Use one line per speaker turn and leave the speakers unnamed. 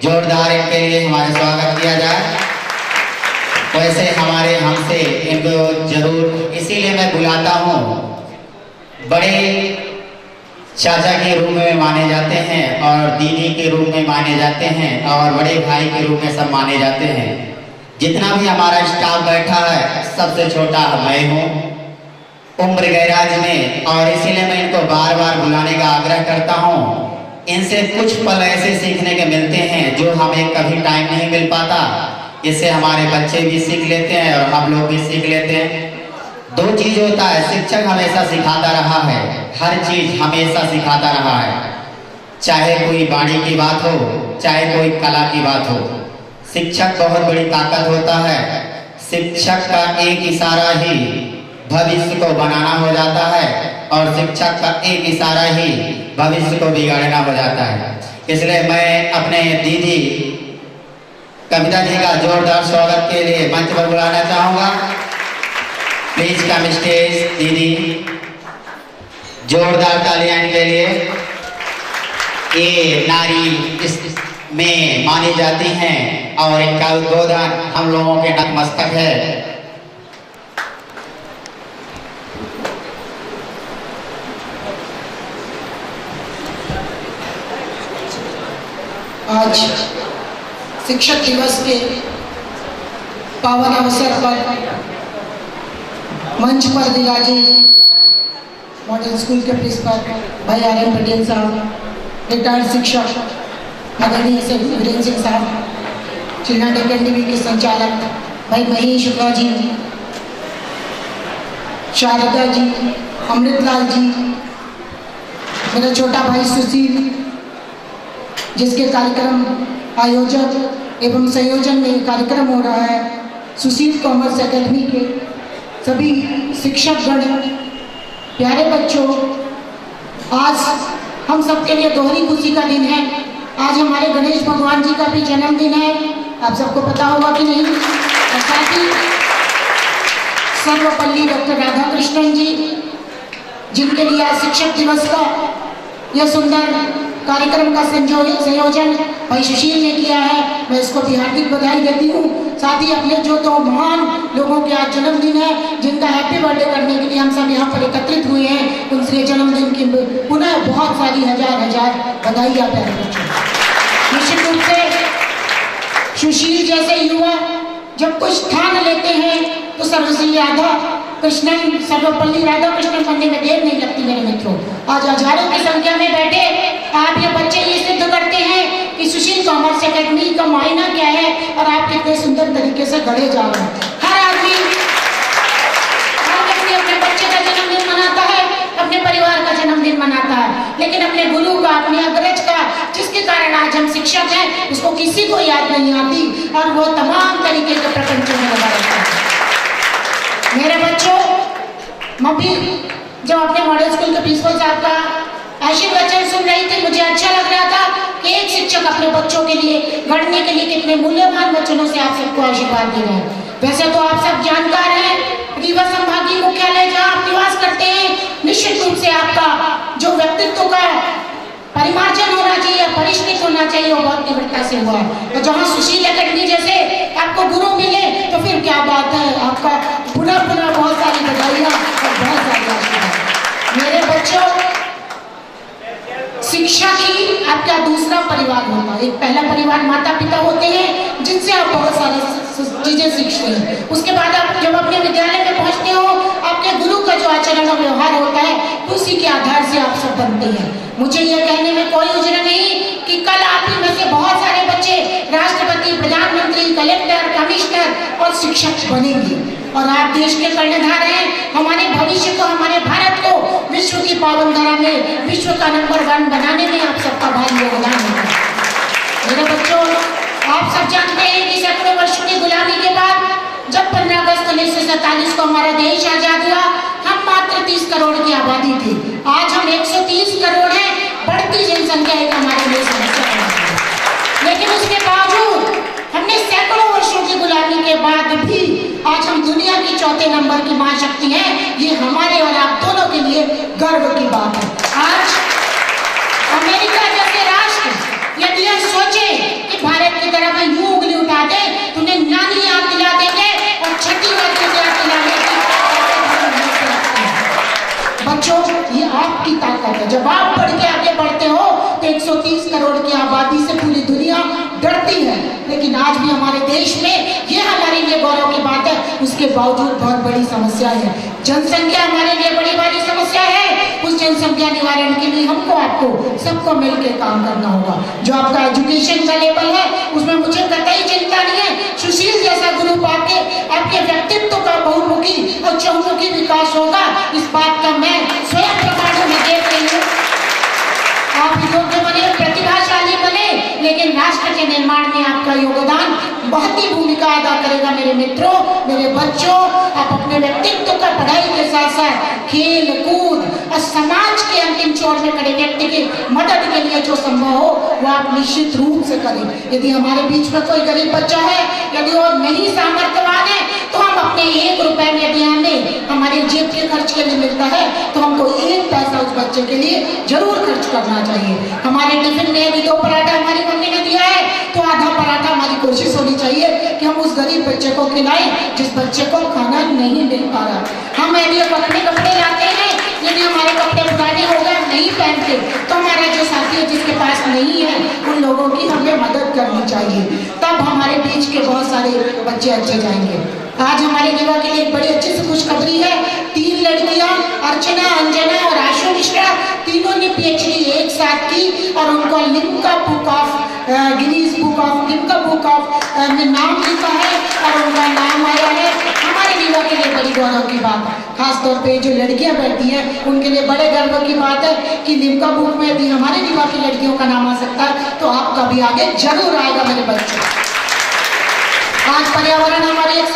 जोरदार इनके लिए हमारा स्वागत किया जाए। वैसे हमारे हमसे इनको जरूर इसीलिए मैं बुलाता हूँ, बड़े चाचा के रूप में माने जाते हैं और दीदी के रूप में माने जाते हैं और बड़े भाई के रूप में सब माने जाते हैं। जितना भी हमारा स्टाफ बैठा है सबसे छोटा मैं हूँ उम्र गैराज में, और इसीलिए मैं इनको बार बार बुलाने का आग्रह करता हूँ। इनसे कुछ पल ऐसे सीखने के मिलते हैं जो हमें कभी टाइम नहीं मिल पाता। इससे हमारे बच्चे भी सीख लेते हैं और हम लोग भी सीख लेते हैं। दो चीज होता है, शिक्षक हमेशा सिखाता रहा है, हर चीज हमेशा सिखाता रहा है, चाहे कोई वाणी की बात हो चाहे कोई कला की बात हो। शिक्षक बहुत बड़ी ताकत होता है। शिक्षक का एक इशारा ही भविष्य को बनाना हो जाता है और शिक्षक का एक इशारा ही भविष्य को बिगाड़ना हो जाता है। इसलिए मैं अपने दीदी कविता जी का जोरदार स्वागत के लिए मंच पर बुलाना चाहूँगा। प्लीज कम स्टेज दीदी, जोरदार तालियां इनके लिए। ये नारी इस में मानी जाती हैं और इनका उद्बोधन हम लोगों के नतमस्तक है।
आज शिक्षक दिवस के पावन अवसर पर मंच पर विराजित मॉडल स्कूल के प्रिंसिपल भाई आर.एम. पटेल साहब, रिटायर्ड शिक्षक आदरणीय से वीरेंद्र सिंह साहब, चिल्ड्रन अकेडमी के संचालक भाई महेश शुक्ला जी, शारदा जी, अमृतलाल जी, मेरा छोटा भाई सुशील, जिसके कार्यक्रम आयोजक एवं संयोजन में कार्यक्रम हो रहा है, सुशील कॉमर्स एकेडमी के सभी शिक्षकगण, प्यारे बच्चों, आज हम सबके लिए दोहरी खुशी का दिन है। आज हमारे गणेश भगवान जी का भी जन्मदिन है, आप सबको पता होगा कि नहीं। और साथ ही सर्वपल्ली डॉक्टर राधाकृष्णन जी, जिनके लिए आज शिक्षक दिवस का यह सुंदर कार्यक्रम का संयोजन भाई सुशील ने किया है, मैं इसको भी हार्दिक बधाई देती हूँ। साथ ही अपने जो दो महान लोगों के आज जन्मदिन है, जिनका हैप्पी बर्थडे करने के लिए हम सब यहाँ पर एकत्रित हुए हैं, उनके जन्मदिन की पुनः बहुत सारी हजार बधाइयाँ प्यारे बच्चों। निश्चित रूप से सुशील जैसे युवा जब कुछ ठान लेते हैं तो सर्वश्री राधा कृष्णन, सर्वपल्ली राधाकृष्णन बनने में देर नहीं लगती मेरे मित्रों। आज हजारों की संख्या में बैठे आप ये बच्चे ये सिद्ध करते हैं कि सुशील कॉमर्स एकेडमी का मायना क्या है और आप कितने सुंदर तरीके से गढ़े जा रहे हैं। हर आदमी अपने बच्चे का जन्मदिन मनाता है, अपने परिवार का जन्मदिन मनाता है, लेकिन अपने गुरु का, अपने अग्रज का, जिसके कारण आज हम शिक्षक हैं, उसको किसी को याद नहीं आती और वो तमाम तरीके के प्रपंचों में लगा रहता है। मेरे बच्चों, मैं भी जब अपने मॉडल स्कूल के प्रिंसिपल साहब का आशीर्वचन सुन रही थी, मुझे अच्छा लग रहा था कि एक शिक्षक अपने बच्चों के लिए गढ़ने के लिए कितने मूल्यवान वचनों से आप सबको आशीर्वाद दे रहे हैं। वैसे तो आप सब जानकार हैं, रीवा संभागीय मुख्यालय जहाँ आप निवास करते हैं, निश्चित रूप से आपका जो व्यक्तित्व का परिमार्जन होना चाहिए, परिष्कृत होना चाहिए, वो बहुत तीव्रता से हुआ है। और जहाँ सुशील एकेडमी जैसे आपको गुरु मिले तो फिर क्या बात है, आपका पुनः बहुत सारी बधाइयाँ और बहुत सारी आशीर्वाद। मेरे बच्चों, शिक्षा ही आपका दूसरा परिवार होता है। एक पहला परिवार माता पिता होते हैं, जिनसे आप बहुत सारी चीजें सीखते हैं। उसके बाद आप जब अपने विद्यालय में पहुंचते हो, आपके गुरु का जो आचरण और व्यवहार होता है, उसी के आधार से आप सब बनते हैं। मुझे यह कहने में कोई उजर नहीं कि कल आप ही में से बहुत सारे बच्चे राष्ट्रपति, प्रधानमंत्री, कलेक्टर, कमिश्नर और शिक्षक बनेंगे और आप देश के कर्णधार हैं। हमारे भविष्य को, हमारे भारत को विश्व की पावन धरा में विश्व का नंबर 1 बनाने में आप सबका भारी योगदान है। मेरे बच्चों, आप सब जानते हैं कि सैकड़ों वर्षों की गुलामी के बाद जब 15 अगस्त 1947 को हमारा देश आजाद हुआ, हम मात्र 30 करोड़ की आबादी थी। आज हम 130 करोड़ हैं, बढ़ती जनसंख्या एक हमारे लिए समस्या है। लेकिन उसके बावजूद हमने सैकड़ों वर्षों की गुलामी के बाद भी आज हम दुनिया की चौथे नंबर की महाशक्ति हैं। ये हमारे और आप दोनों के लिए गर्व की बात है। आज अमेरिका जैसे राष्ट्र यदि यह सोचे कि भारत जब आप बढ़ के आगे बढ़ते हो तो 130 करोड़ की आबादी से पूरी दुनिया डरती है, लेकिन आज भी हमारे देश में ये हमारे लिए गौरव की बात है, उसके बावजूद बहुत बड़ी समस्या है। जनसंख्या हमारे लिए बड़ी बड़ी समस्या है। उस जनसंख्या निवारण के लिए हमको आपको सबको मिलकर काम करना होगा। जो आपका एजुकेशन का लेवल है उसमें मुझे कतई चिंता नहीं है। सुशील जैसा गुरु पाके आपके व्यक्तित्व का बहुमुखी और चहुमुखी विकास होगा, इस बात का मैं स्वयं प्रमाण में देख रही हूँ। आप योग्य बने, प्रतिभाशाली बने, लेकिन राष्ट्र के निर्माण में आपका योगदान बहुत ही भूमिका अदा करेगा। मेरे मित्रों, मेरे बच्चों, आप अपने व्यक्तित्व का पढ़ाई के साथ साथ खेल कूद और समाज के अंतिम छोर में खड़े व्यक्ति की मदद के लिए जो संभव हो वो आप निश्चित रूप से करें। यदि हमारे बीच में कोई गरीब बच्चा है, यदि वो नहीं सामर्थ्यवान है, तो हम अपने 1 रुपए में यदि हमें हमारे जेब के खर्च के लिए मिलता है तो हमको 1 पैसा उस बच्चे के लिए जरूर खर्च करना चाहिए। हमारे टिफिन में यदि 2 पराठा हमारी मम्मी ने दिया है तो आधा पराठा हमारी कोशिश होनी चाहिए कि हम उस गरीब बच्चे को खिलाएं जिस बच्चे को खाना नहीं मिल पा रहा। हम यदि अपने कपड़े लाते हैं, यदि हमारे कपड़े पुराने हो गए, नहीं पहनते, तो हमारा जो साथी है जिसके पास नहीं है उन लोगों की हमें मदद करनी चाहिए। तब हमारे बीच के बहुत सारे बच्चे अच्छे जाएंगे। आज हमारे युवा के लिए एक बड़ी अच्छी सी खुशखबरी है। 3 लड़कियां अर्चना, अंजना और आशु मिश्रा, तीनों ने PhD एक साथ की और उनको Limca book of Guinness book of में नाम लिखा है और उनका नाम आया है। हमारे युवा के लिए बड़ी गौरव की बात है। खासतौर पे जो लड़कियां बैठी हैं उनके लिए बड़े गर्व की बात है कि लिम्का बुक में यदि हमारे युवा की लड़कियों का नाम आ सकता है तो आपका भी आगे जरूर आएगा मेरे बच्चे। आज पर्यावरण हमारी एक